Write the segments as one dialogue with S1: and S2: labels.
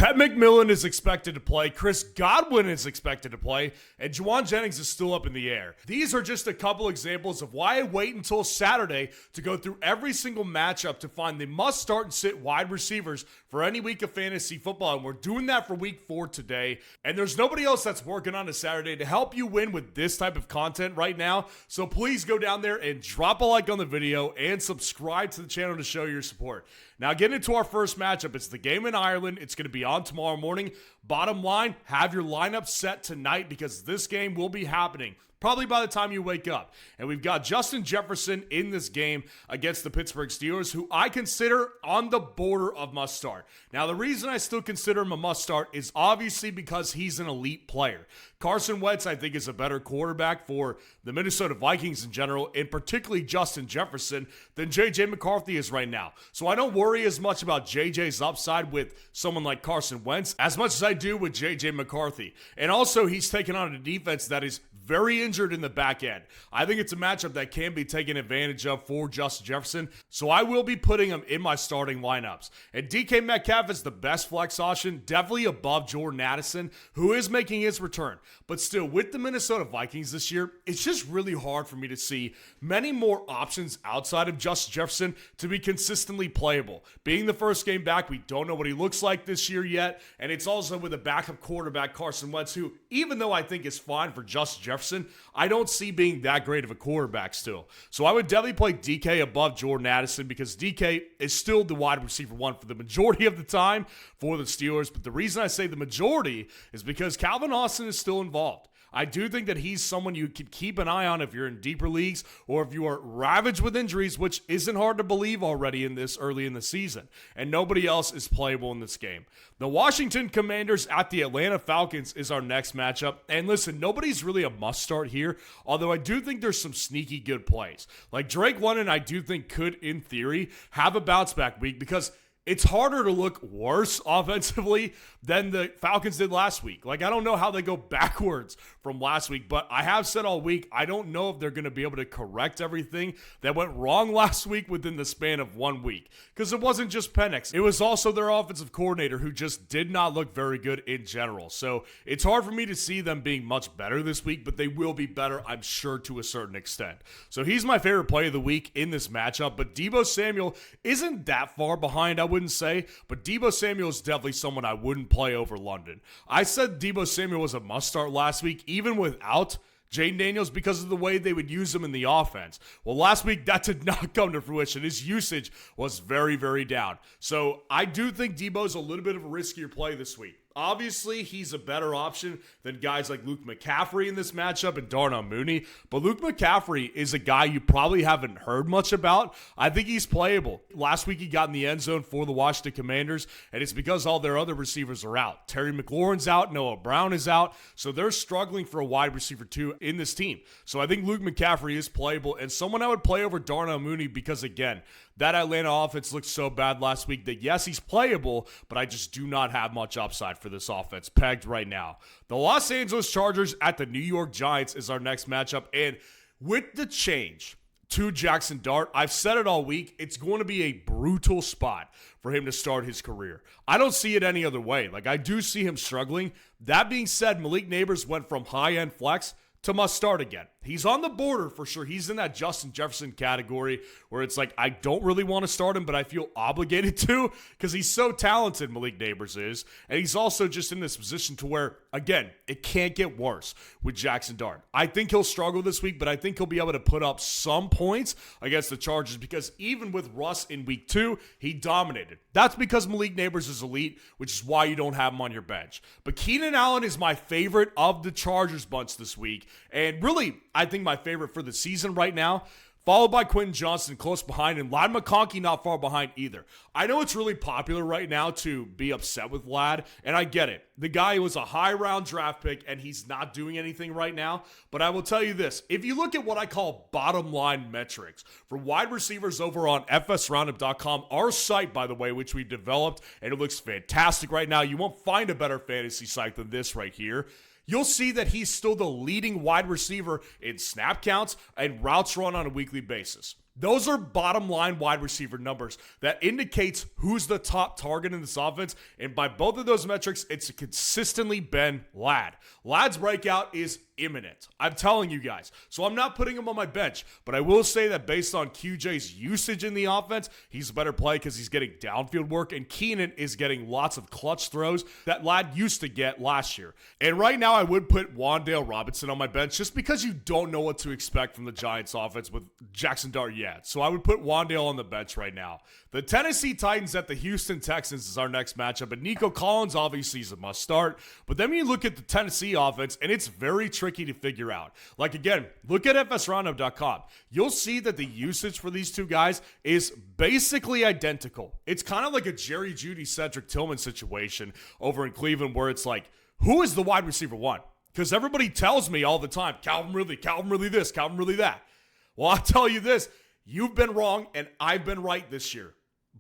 S1: Ted McMillan is expected to play, Chris Godwin is expected to play, and Juwan Jennings is still up in the air. These are just a couple examples of why I wait until Saturday to go through every single matchup to find the must-start and sit wide receivers for any week of fantasy football, and we're doing that for week 4 today. And there's nobody else that's working on a Saturday to help you win with this type of content right now, so please go down there and drop a like on the video and subscribe to the channel to show your support. Now, getting into our first matchup, it's the game in Ireland. It's going to be on tomorrow morning. Bottom line, have your lineup set tonight because this game will be happening probably by the time you wake up. And we've got Justin Jefferson in this game against the Pittsburgh Steelers, who I consider on the border of must start. Now, the reason I still consider him a must start is obviously because he's an elite player. Carson Wentz, I think, is a better quarterback for the Minnesota Vikings in general, and particularly Justin Jefferson, than J.J. McCarthy is right now. So I don't worry as much about J.J.'s upside with someone like Carson Wentz as much as I do with J.J. McCarthy. And also, he's taken on a defense that is very injured in the back end. I think it's a matchup that can be taken advantage of for Justin Jefferson, so I will be putting him in my starting lineups. And DK Metcalf is the best flex option, definitely above Jordan Addison, who is making his return. But still, with the Minnesota Vikings this year, it's just really hard for me to see many more options outside of Justin Jefferson to be consistently playable. Being the first game back, we don't know what he looks like this year yet, and it's also with a backup quarterback, Carson Wentz, who, even though I think is fine for Justin Jefferson, I don't see being that great of a quarterback still. So I would definitely play DK above Jordan Addison because DK is still the wide receiver one for the majority of the time for the Steelers. But the reason I say the majority is because Calvin Austin is still involved. I do think that he's someone you could keep an eye on if you're in deeper leagues or if you are ravaged with injuries, which isn't hard to believe already in this early in the season. And nobody else is playable in this game. The Washington Commanders at the Atlanta Falcons is our next matchup. And listen, nobody's really a must start here, although I do think there's some sneaky good plays. Like Drake London, I do think could, in theory, have a bounce back week because it's harder to look worse offensively than the Falcons did last week. Like, I don't know how they go backwards from last week, but I have said all week, I don't know if they're going to be able to correct everything that went wrong last week within the span of 1 week. Because it wasn't just Penix. It was also their offensive coordinator who just did not look very good in general. So it's hard for me to see them being much better this week, but they will be better, I'm sure, to a certain extent. So he's my favorite play of the week in this matchup, but Deebo Samuel isn't that far behind, I wouldn't say, but Deebo Samuel is definitely someone I wouldn't play over London. I said Deebo Samuel was a must-start last week, even without Jaden Daniels, because of the way they would use him in the offense. Well, last week, that did not come to fruition. His usage was very, very down. So I do think Deebo's a little bit of a riskier play this week. Obviously, he's a better option than guys like Luke McCaffrey in this matchup and Darnell Mooney, but Luke McCaffrey is a guy you probably haven't heard much about. I think he's playable. Last week, he got in the end zone for the Washington Commanders, and it's because all their other receivers are out. Terry McLaurin's out, Noah Brown is out, so they're struggling for a wide receiver too in this team. So I think Luke McCaffrey is playable, and someone I would play over Darnell Mooney because, again, that Atlanta offense looked so bad last week that, yes, he's playable, but I just do not have much upside for this offense pegged right now. The Los Angeles Chargers at the New York Giants is our next matchup, and with the change to Jackson Dart, I've said it all week, it's going to be a brutal spot for him to start his career. I don't see it any other way. Like, I do see him struggling. That being said, Malik Neighbors went from high-end flex to must start again. He's on the border for sure. He's in that Justin Jefferson category where it's like, I don't really want to start him, but I feel obligated to because he's so talented, Malik Neighbors is. And he's also just in this position to where, again, it can't get worse with Jackson Dart. I think he'll struggle this week, but I think he'll be able to put up some points against the Chargers because even with Russ in week 2, he dominated. That's because Malik Neighbors is elite, which is why you don't have him on your bench. But Keenan Allen is my favorite of the Chargers bunch this week. And really, I think my favorite for the season right now, followed by Quentin Johnston close behind, and Ladd McConkey not far behind either. I know it's really popular right now to be upset with Ladd, and I get it. The guy was a high-round draft pick, and he's not doing anything right now. But I will tell you this. If you look at what I call bottom-line metrics for wide receivers over on fsroundup.com, our site, by the way, which we developed, and it looks fantastic right now. You won't find a better fantasy site than this right here. You'll see that he's still the leading wide receiver in snap counts and routes run on a weekly basis. Those are bottom line wide receiver numbers that indicates who's the top target in this offense. And by both of those metrics, it's consistently been Ladd. Ladd's breakout is imminent. I'm telling you guys. So I'm not putting him on my bench, but I will say that based on QJ's usage in the offense, he's a better play because he's getting downfield work, and Keenan is getting lots of clutch throws that Ladd used to get last year. And right now I would put Wan'Dale Robinson on my bench just because you don't know what to expect from the Giants offense with Jackson Dart yet. So I would put Wan'Dale on the bench right now. The Tennessee Titans at the Houston Texans is our next matchup, and Nico Collins obviously is a must start, but then you look at the Tennessee offense and it's very tricky to figure out. Like again, look at FSRoundup.com. You'll see that the usage for these two guys is basically identical. It's kind of like a Jerry Jeudy, Cedric Tillman situation over in Cleveland where it's like, who is the wide receiver one? Because everybody tells me all the time, Calvin Ridley this, Calvin Ridley that. Well, I'll tell you this, you've been wrong and I've been right this year.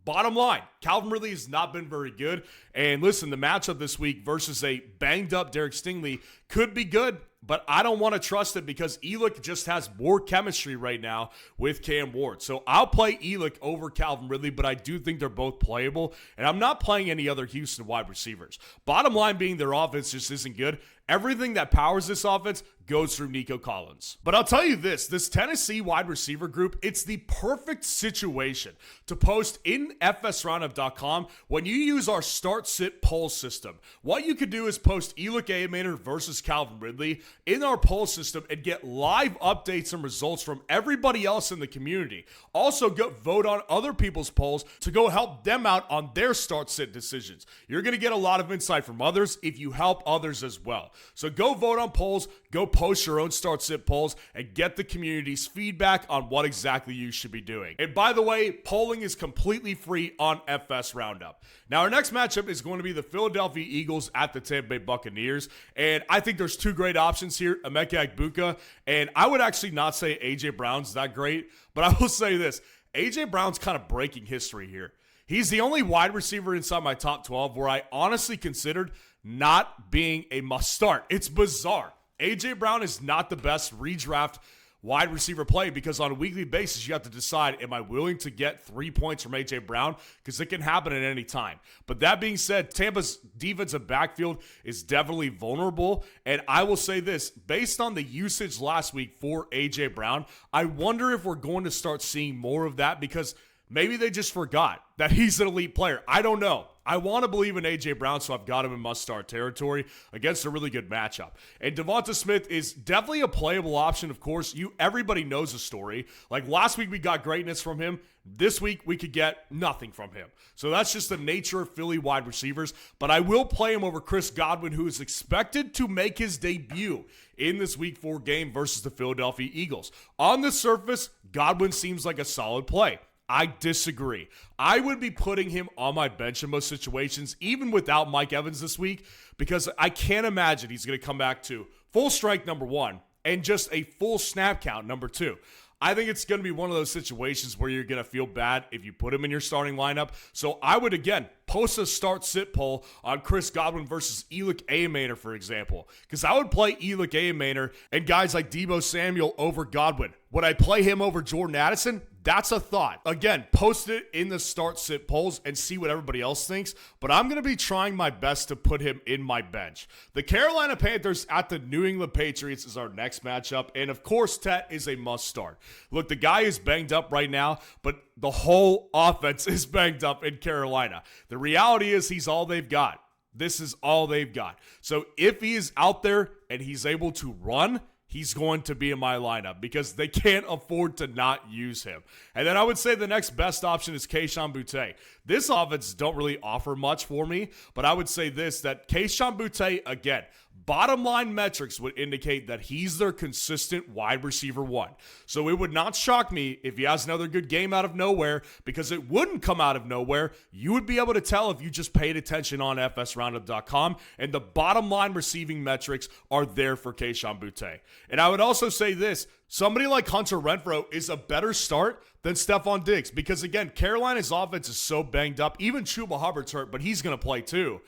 S1: Bottom line, Calvin Ridley has not been very good. And listen, the matchup this week versus a banged up Derek Stingley could be good, but I don't want to trust it because Elick just has more chemistry right now with Cam Ward. So I'll play Elick over Calvin Ridley, but I do think they're both playable, and I'm not playing any other Houston wide receivers. Bottom line being their offense just isn't good. Everything that powers this offense goes through Nico Collins. But I'll tell you this Tennessee wide receiver group, it's the perfect situation to post in FSRoundup.com when you use our start-sit poll system. What you could do is post Elick Aymaner versus Calvin Ridley in our poll system and get live updates and results from everybody else in the community. Also, go vote on other people's polls to go help them out on their start-sit decisions. You're going to get a lot of insight from others if you help others as well. So go vote on polls, go post your own start-sit polls, and get the community's feedback on what exactly you should be doing. And by the way, polling is completely free on FS Roundup. Now, our next matchup is going to be the Philadelphia Eagles at the Tampa Bay Buccaneers, and I think there's two great options here, Emeka Egbuka, and I would actually not say A.J. Brown's that great, but I will say this, A.J. Brown's kind of breaking history here. He's the only wide receiver inside my top 12 where I honestly considered not being a must start. It's bizarre. A.J. Brown is not the best redraft wide receiver play because on a weekly basis, you have to decide, am I willing to get 3 points from A.J. Brown? Because it can happen at any time. But that being said, Tampa's defensive backfield is definitely vulnerable. And I will say this, based on the usage last week for A.J. Brown, I wonder if we're going to start seeing more of that because maybe they just forgot that he's an elite player. I don't know. I want to believe in A.J. Brown, so I've got him in must-start territory against a really good matchup. And Devonta Smith is definitely a playable option, of course. Everybody knows the story. Like last week, we got greatness from him. This week, we could get nothing from him. So that's just the nature of Philly wide receivers. But I will play him over Chris Godwin, who is expected to make his debut in this Week 4 game versus the Philadelphia Eagles. On the surface, Godwin seems like a solid play. I disagree. I would be putting him on my bench in most situations, even without Mike Evans this week, because I can't imagine he's going to come back to full strike, number one, and just a full snap count, number two. I think it's going to be one of those situations where you're going to feel bad if you put him in your starting lineup. So I would, again, post a start-sit poll on Chris Godwin versus Elick Aymaner, for example, because I would play Elick Aymaner and guys like Deebo Samuel over Godwin. Would I play him over Jordan Addison? That's a thought. Again, post it in the start-sit polls and see what everybody else thinks, but I'm going to be trying my best to put him in my bench. The Carolina Panthers at the New England Patriots is our next matchup, and of course, Tet is a must-start. Look, the guy is banged up right now, but the whole offense is banged up in Carolina. The reality is he's all they've got. This is all they've got. So if he is out there and he's able to run, he's going to be in my lineup because they can't afford to not use him. And then I would say the next best option is Kayshon Boutte. This offense don't really offer much for me, but I would say this, that Kayshon Boutte, again, bottom line metrics would indicate that he's their consistent wide receiver one. So it would not shock me if he has another good game out of nowhere, because it wouldn't come out of nowhere. You would be able to tell if you just paid attention on FSRoundup.com, and the bottom line receiving metrics are there for Kayshon Boutte. And I would also say this, somebody like Hunter Renfrow is a better start than Stephon Diggs, because again, Carolina's offense is so banged up. Even Chuba Hubbard's hurt, but he's going to play too.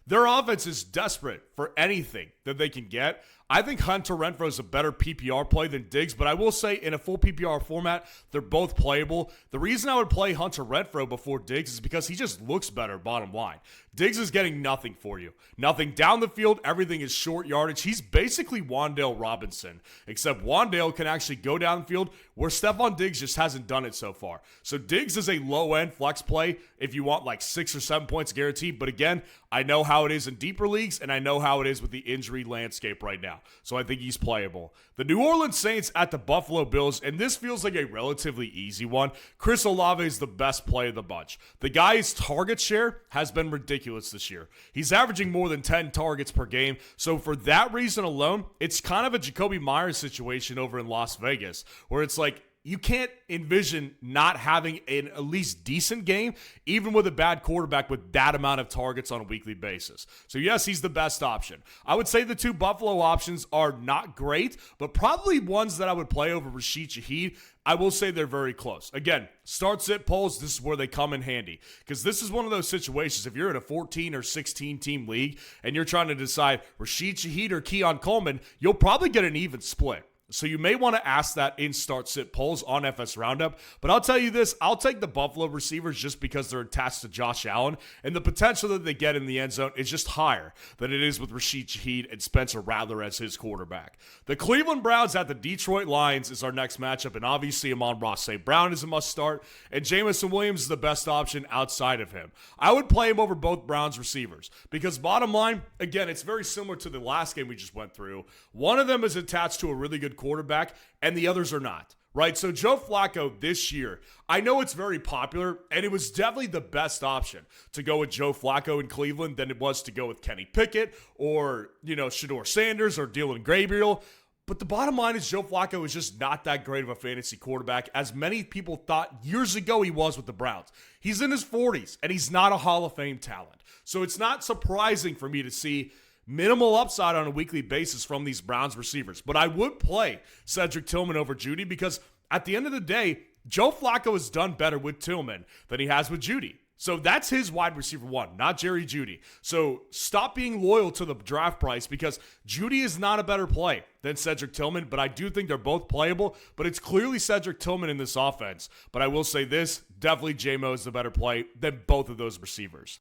S1: Their offense is desperate for anything that they can get. I think Hunter Renfrow is a better PPR play than Diggs, but I will say in a full PPR format, they're both playable. The reason I would play Hunter Renfrow before Diggs is because he just looks better, bottom line. Diggs is getting nothing for you. Nothing down the field. Everything is short yardage. He's basically Wan'Dale Robinson, except Wan'Dale can actually go down the field where Stephon Diggs just hasn't done it so far. So Diggs is a low-end flex play if you want like 6 or 7 points guaranteed. But again, I know how it is in deeper leagues, and I know how it is with the injury landscape right now. So I think he's playable. The New Orleans Saints at the Buffalo Bills, and this feels like a relatively easy one. Chris Olave is the best play of the bunch. The guy's target share has been ridiculous this year. He's averaging more than 10 targets per game. So for that reason alone, it's kind of a Jacoby Myers situation over in Las Vegas, where it's like, you can't envision not having an at least decent game, even with a bad quarterback with that amount of targets on a weekly basis. So yes, he's the best option. I would say the two Buffalo options are not great, but probably ones that I would play over Rashid Shaheed. I will say they're very close. Again, start-sit polls, this is where they come in handy. Because this is one of those situations, if you're in a 14 or 16 team league and you're trying to decide Rashid Shaheed or Keon Coleman, you'll probably get an even split. So you may want to ask that in start-sit polls on FS Roundup. But I'll tell you this, I'll take the Buffalo receivers just because they're attached to Josh Allen. And the potential that they get in the end zone is just higher than it is with Rashid Shaheed and Spencer Rattler as his quarterback. The Cleveland Browns at the Detroit Lions is our next matchup. And obviously Amon-Ra St. Brown is a must-start. And Jameson Williams is the best option outside of him. I would play him over both Browns receivers. Because bottom line, again, it's very similar to the last game we just went through. One of them is attached to a really good quarterback, and the others are not, right? So Joe Flacco this year, I know it's very popular, and it was definitely the best option to go with Joe Flacco in Cleveland than it was to go with Kenny Pickett or, Shedeur Sanders or Dylan Gabriel. But the bottom line is Joe Flacco is just not that great of a fantasy quarterback, as many people thought years ago he was with the Browns. He's in his 40s, and he's not a Hall of Fame talent. So it's not surprising for me to see minimal upside on a weekly basis from these Browns receivers. But I would play Cedric Tillman over Jeudy because at the end of the day, Joe Flacco has done better with Tillman than he has with Jeudy. So that's his wide receiver one, not Jerry Jeudy. So stop being loyal to the draft price because Jeudy is not a better play than Cedric Tillman, but I do think they're both playable, but it's clearly Cedric Tillman in this offense. But I will say this, definitely J-Mo is the better play than both of those receivers.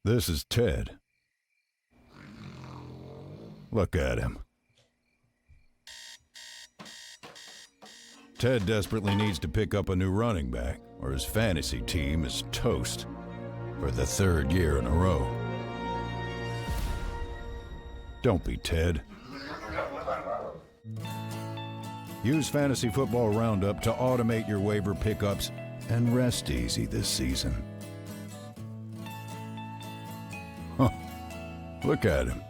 S2: This is Ted. Look at him. Ted desperately needs to pick up a new running back, or his fantasy team is toast for the third year in a row. Don't be Ted. Use Fantasy Football Roundup to automate your waiver pickups and rest easy this season. Huh. Look at him.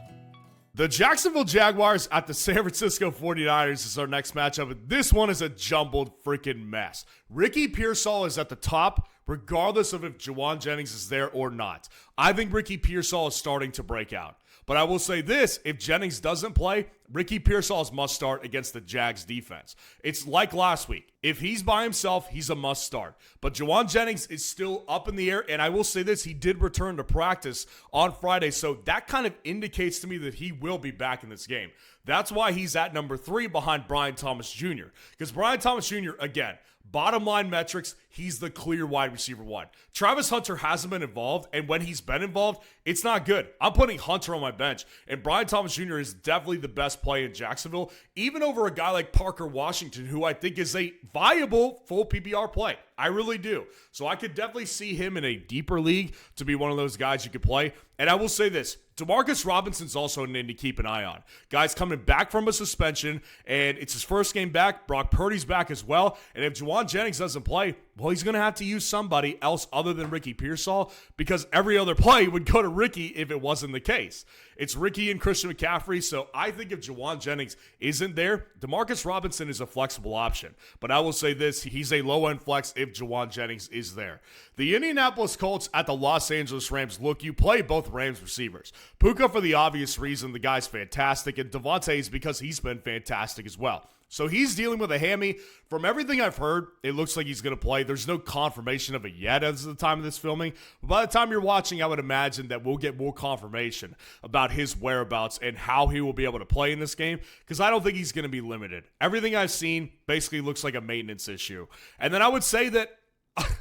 S1: The Jacksonville Jaguars at the San Francisco 49ers is our next matchup. This one is a jumbled freaking mess. Ricky Pearsall is at the top, regardless of if Juwan Jennings is there or not. I think Ricky Pearsall is starting to break out. But I will say this, if Jennings doesn't play, Ricky Pearsall is must start against the Jags defense. It's like last week. If he's by himself, he's a must start. But Juwan Jennings is still up in the air, and I will say this, he did return to practice on Friday, so that kind of indicates to me that he will be back in this game. That's why he's at number 3 behind Brian Thomas Jr. Because Brian Thomas Jr., again, bottom line metrics, he's the clear wide receiver one. Travis Hunter hasn't been involved, and when he's been involved, it's not good. I'm putting Hunter on my bench, and Brian Thomas Jr. is definitely the best play in Jacksonville, even over a guy like Parker Washington, who I think is a viable full PPR play. I really do. So I could definitely see him in a deeper league to be one of those guys you could play. And I will say this, Demarcus Robinson's also a name to keep an eye on. Guy's coming back from a suspension, and it's his first game back. Brock Purdy's back as well. And if Juwan Jennings doesn't play, well, he's going to have to use somebody else other than Ricky Pearsall because every other play would go to Ricky if it wasn't the case. It's Ricky and Christian McCaffrey, so I think if Juwan Jennings isn't there, Demarcus Robinson is a flexible option. But I will say this, he's a low-end flex if Juwan Jennings is there. The Indianapolis Colts at the Los Angeles Rams. Look, you play both Rams receivers. Puka for the obvious reason, the guy's fantastic, and Devontae is because he's been fantastic as well. So he's dealing with a hammy. From everything I've heard, it looks like he's going to play. There's no confirmation of it yet as of the time of this filming. But by the time you're watching, I would imagine that we'll get more confirmation about his whereabouts and how he will be able to play in this game, because I don't think he's going to be limited. Everything I've seen basically looks like a maintenance issue. And then I would say that,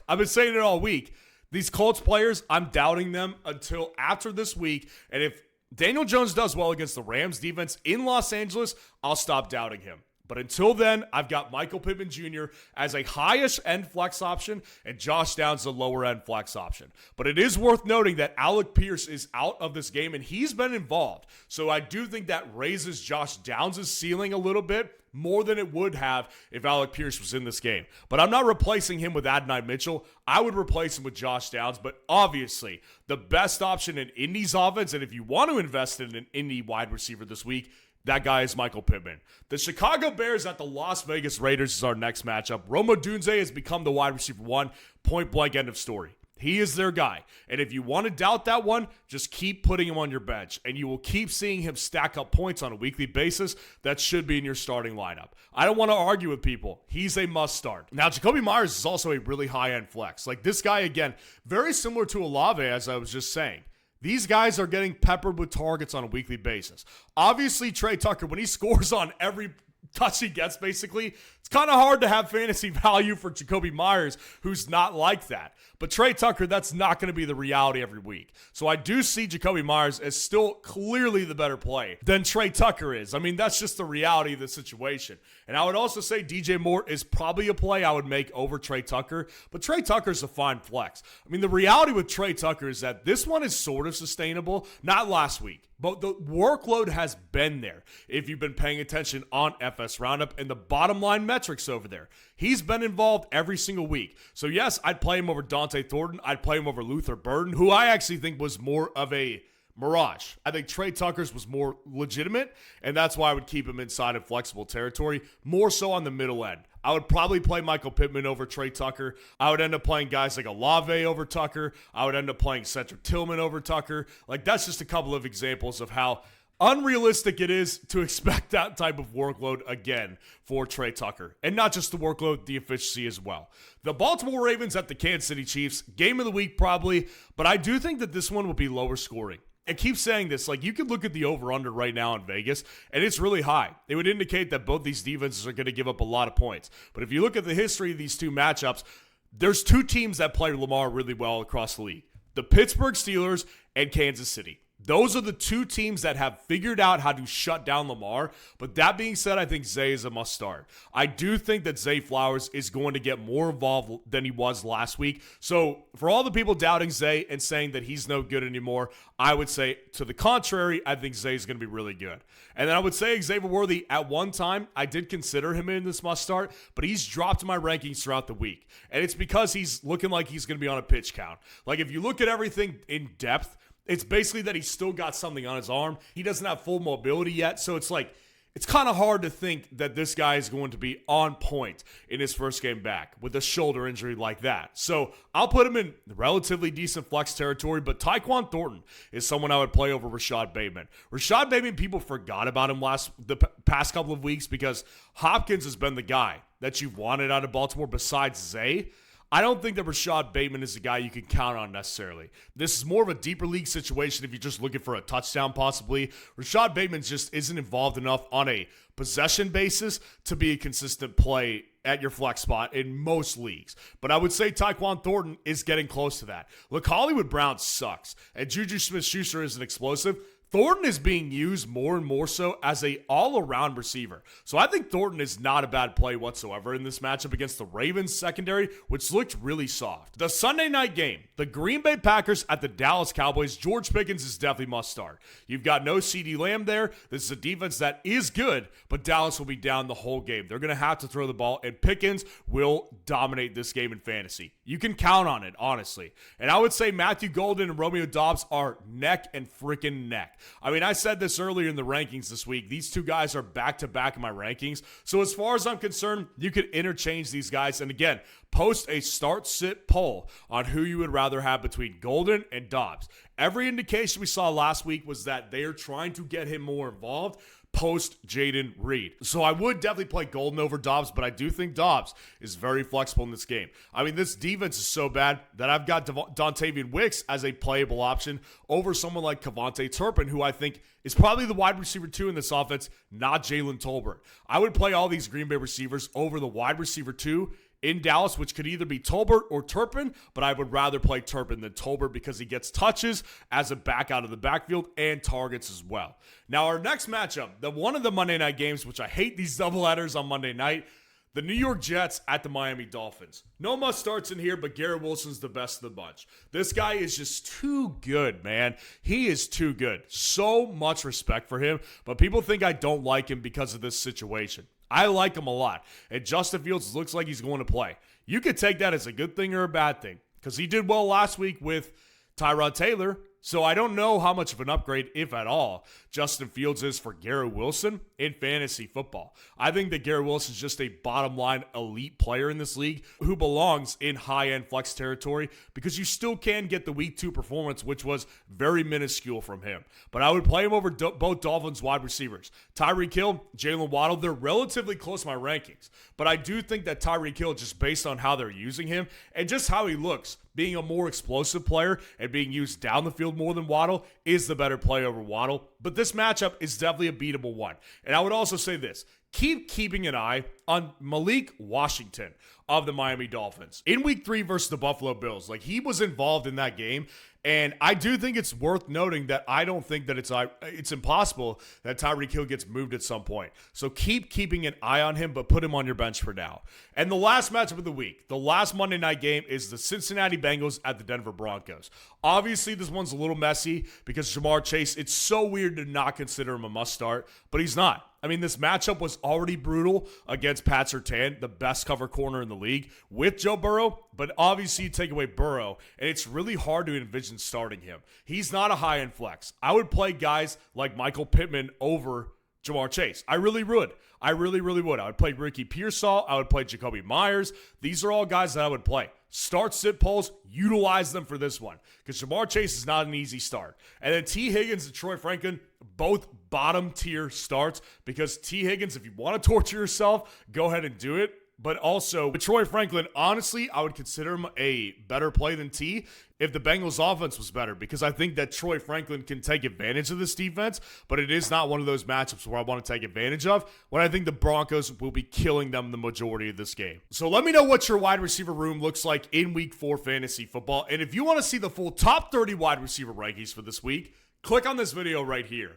S1: I've been saying it all week, these Colts players, I'm doubting them until after this week. And if Daniel Jones does well against the Rams defense in Los Angeles, I'll stop doubting him. But until then, I've got Michael Pittman Jr. as a highest end flex option and Josh Downs a lower end flex option. But it is worth noting that Alec Pierce is out of this game and he's been involved. So I do think that raises Josh Downs' ceiling a little bit more than it would have if Alec Pierce was in this game. But I'm not replacing him with Adonai Mitchell. I would replace him with Josh Downs. But obviously, the best option in Indy's offense, and if you want to invest in an Indy wide receiver this week, that guy is Michael Pittman. The Chicago Bears at the Las Vegas Raiders is our next matchup. Rome Odunze has become the wide receiver one. Point blank, end of story. He is their guy. And if you want to doubt that one, just keep putting him on your bench. And you will keep seeing him stack up points on a weekly basis. That should be in your starting lineup. I don't want to argue with people. He's a must start. Now, Jacoby Myers is also a really high-end flex. Like this guy, again, very similar to Olave, as I was just saying. These guys are getting peppered with targets on a weekly basis. Obviously, Trey Tucker, when he scores on every touch he gets, basically, it's kind of hard to have fantasy value for Jacoby Myers, who's not like that. But Trey Tucker, that's not going to be the reality every week. So I do see Jacoby Myers as still clearly the better play than Trey Tucker is. I mean, that's just the reality of the situation. And I would also say DJ Moore is probably a play I would make over Trey Tucker. But Trey Tucker's a fine flex. I mean, the reality with Trey Tucker is that this one is sort of sustainable. Not last week, but the workload has been there if you've been paying attention on FS Roundup and the bottom line metrics over there. He's been involved every single week. So yes, I'd play him over Dante Thornton. I'd play him over Luther Burden, who I actually think was more of a mirage. I think Trey Tucker's was more legitimate, and that's why I would keep him inside of flexible territory, more so on the middle end. I would probably play Michael Pittman over Trey Tucker. I would end up playing guys like Olave over Tucker. I would end up playing Cedric Tillman over Tucker. Like, that's just a couple of examples of how unrealistic it is to expect that type of workload again for Trey Tucker. And not just the workload, the efficiency as well. The Baltimore Ravens at the Kansas City Chiefs, game of the week probably, but I do think that this one will be lower scoring. I keep saying this, like, you can look at the over-under right now in Vegas, and it's really high. It would indicate that both these defenses are going to give up a lot of points. But if you look at the history of these two matchups, there's two teams that play Lamar really well across the league. The Pittsburgh Steelers and Kansas City. Those are the two teams that have figured out how to shut down Lamar. But that being said, I think Zay is a must start. I do think that Zay Flowers is going to get more involved than he was last week. So for all the people doubting Zay and saying that he's no good anymore, I would say to the contrary, I think Zay is going to be really good. And then I would say Xavier Worthy, at one time, I did consider him in this must start, but he's dropped my rankings throughout the week. And it's because he's looking like he's going to be on a pitch count. Like, if you look at everything in depth, it's basically that he's still got something on his arm. He doesn't have full mobility yet. So it's like, it's kind of hard to think that this guy is going to be on point in his first game back with a shoulder injury like that. So I'll put him in relatively decent flex territory, but Tyquan Thornton is someone I would play over Rashad Bateman. Rashad Bateman, people forgot about him the past couple of weeks because Hopkins has been the guy that you've wanted out of Baltimore besides Zay. I don't think that Rashad Bateman is a guy you can count on necessarily. This is more of a deeper league situation if you're just looking for a touchdown possibly. Rashad Bateman just isn't involved enough on a possession basis to be a consistent play at your flex spot in most leagues. But I would say Tyquan Thornton is getting close to that. Look, Hollywood Brown sucks, and Juju Smith-Schuster isn't explosive. Thornton is being used more and more so as a all-around receiver. So I think Thornton is not a bad play whatsoever in this matchup against the Ravens secondary, which looked really soft. The Sunday night game, the Green Bay Packers at the Dallas Cowboys. George Pickens is definitely must start. You've got no CeeDee Lamb there. This is a defense that is good, but Dallas will be down the whole game. They're going to have to throw the ball, and Pickens will dominate this game in fantasy. You can count on it, honestly. And I would say Matthew Golden and Romeo Doubs are neck and freaking neck. I mean, I said this earlier in the rankings this week. These two guys are back-to-back in my rankings. So as far as I'm concerned, you could interchange these guys. And again, post a start-sit poll on who you would rather have between Golden and Doubs. Every indication we saw last week was that they are trying to get him more involved. post Jaden Reed. So I would definitely play Golden over Dobbs, but I do think Dobbs is very flexible in this game. I mean, this defense is so bad that I've got Dontavian Wicks as a playable option over someone like Kevontae Turpin, who I think is probably the wide receiver 2 in this offense, not Jalen Tolbert. I would play all these Green Bay receivers over the wide receiver 2 in Dallas, which could either be Tolbert or Turpin, but I would rather play Turpin than Tolbert because he gets touches as a back out of the backfield and targets as well. Now, our next matchup, one of the Monday night games, which I hate these doubleheaders on Monday night, the New York Jets at the Miami Dolphins. No must starts in here, but Garrett Wilson's the best of the bunch. This guy is just too good, man. He is too good. So much respect for him, but people think I don't like him because of this situation. I like him a lot, and Justin Fields looks like he's going to play. You could take that as a good thing or a bad thing, because he did well last week with Tyrod Taylor, so I don't know how much of an upgrade, if at all, Justin Fields is for Garrett Wilson in fantasy football. I think that Garrett Wilson is just a bottom line elite player in this league who belongs in high-end flex territory because you still can get the week 2 performance, which was very minuscule from him. But I would play him over both Dolphins wide receivers. Tyreek Hill, Jalen Waddle, they're relatively close in my rankings. But I do think that Tyreek Hill, just based on how they're using him and just how he looks, being a more explosive player and being used down the field more than Waddle, is the better play over Waddle. But this matchup is definitely a beatable one. And I would also say this. Keep keeping an eye on Malik Washington of the Miami Dolphins. In week 3 versus the Buffalo Bills, he was involved in that game. And I do think it's worth noting that I don't think that it's impossible that Tyreek Hill gets moved at some point. So keep keeping an eye on him, but put him on your bench for now. And the last matchup of the week, the last Monday night game, is the Cincinnati Bengals at the Denver Broncos. Obviously, this one's a little messy because Jamar Chase, it's so weird to not consider him a must start, but he's not. I mean, this matchup was already brutal against Pat Surtain, the best cover corner in the league, with Joe Burrow, but obviously you take away Burrow, and it's really hard to envision starting him. He's not a high-end flex. I would play guys like Michael Pittman over Jamar Chase. I really would. I really would. I would play Ricky Pearsall. I would play Jacoby Myers. These are all guys that I would play. Start sit polls, utilize them for this one because Jamar Chase is not an easy start. And then T. Higgins and Troy Franklin, both bottom tier starts because T. Higgins, if you want to torture yourself, go ahead and do it. But also, with Troy Franklin, honestly, I would consider him a better play than T if the Bengals offense was better because I think that Troy Franklin can take advantage of this defense, but it is not one of those matchups where I want to take advantage of when I think the Broncos will be killing them the majority of this game. So let me know what your wide receiver room looks like in week 4 fantasy football. And if you want to see the full top 30 wide receiver rankings for this week, click on this video right here.